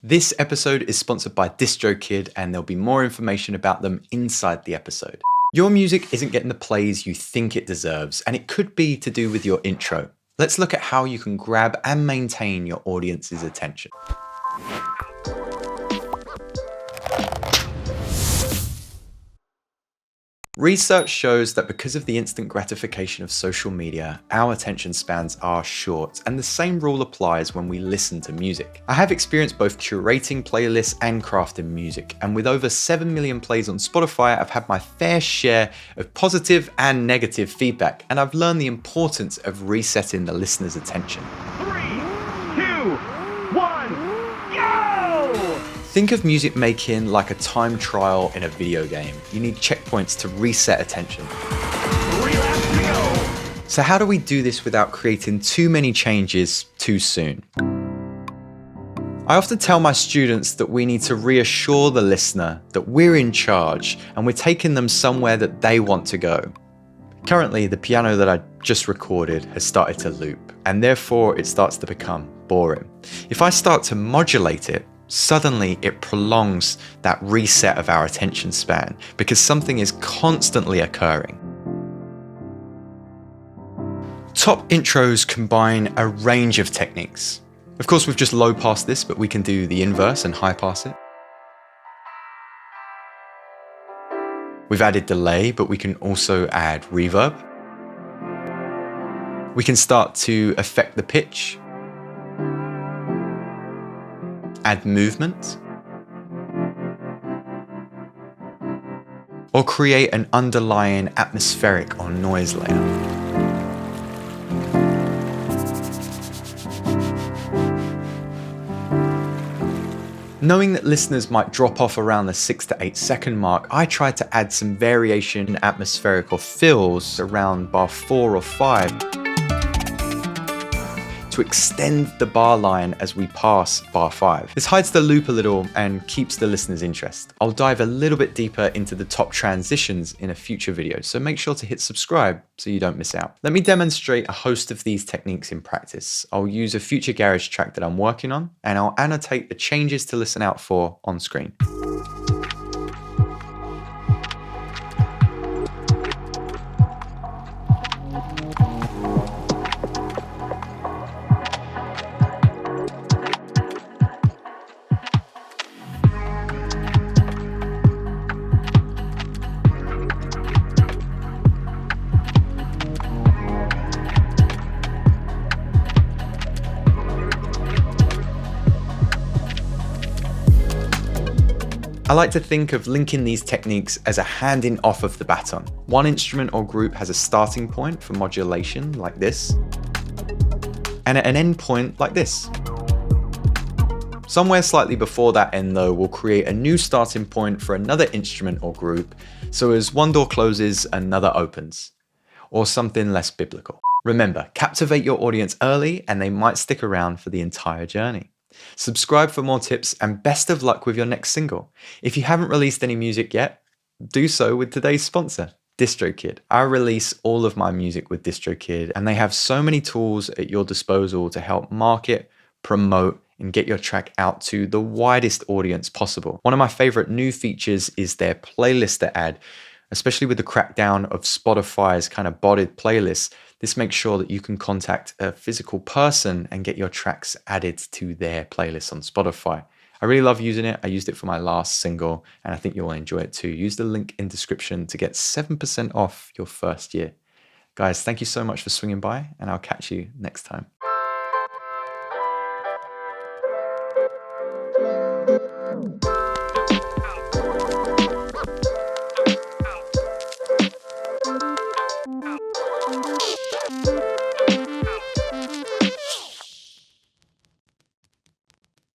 This episode is sponsored by DistroKid, and there'll be more information about them inside the episode. Your music isn't getting the plays you think it deserves, and it could be to do with your intro. Let's look at how you can grab and maintain your audience's attention. Research shows that because of the instant gratification of social media, our attention spans are short, and the same rule applies when we listen to music. I have experienced both curating playlists and crafting music, and with over 7 million plays on Spotify, I've had my fair share of positive and negative feedback, and I've learned the importance of resetting the listener's attention. 3, 2, 1, go! Think of music making like a time trial in a video game. You need checkpoints to reset attention. 3 laps to go! So how do we do this without creating too many changes too soon? I often tell my students that we need to reassure the listener that we're in charge and we're taking them somewhere that they want to go. Currently, the piano that I just recorded has started to loop, and therefore it starts to become boring. If I start to modulate it, suddenly it prolongs that reset of our attention span because something is constantly occurring. Top intros combine a range of techniques. Of course, we've just low passed this, but we can do the inverse and high pass it. We've added delay, but we can also add reverb. We can start to affect the pitch, add movement, or create an underlying atmospheric or noise layer. Knowing that listeners might drop off around the 6 to 8 second mark, I tried to add some variation in atmospheric or fills around bar 4 or 5 to extend the bar line as we pass bar 5. This hides the loop a little and keeps the listener's interest. I'll dive a little bit deeper into the top transitions in a future video, so make sure to hit subscribe so you don't miss out. Let me demonstrate a host of these techniques in practice. I'll use a future garage track that I'm working on, and I'll annotate the changes to listen out for on screen. I like to think of linking these techniques as a handing off of the baton. One instrument or group has a starting point for modulation like this, and an end point like this. Somewhere slightly before that end though, we'll create a new starting point for another instrument or group, so as one door closes, another opens, or something less biblical. Remember, captivate your audience early and they might stick around for the entire journey. Subscribe for more tips and best of luck with your next single. If you haven't released any music yet, do so with today's sponsor, DistroKid. I release all of my music with DistroKid, and they have so many tools at your disposal to help market, promote, and get your track out to the widest audience possible. One of my favorite new features is their playlist add, especially with the crackdown of Spotify's kind of botted playlists. This makes sure that you can contact a physical person and get your tracks added to their playlist on Spotify. I really love using it. I used it for my last single, and I think you'll enjoy it too. Use the link in description to get 7% off your first year. Guys, thank you so much for swinging by, and I'll catch you next time.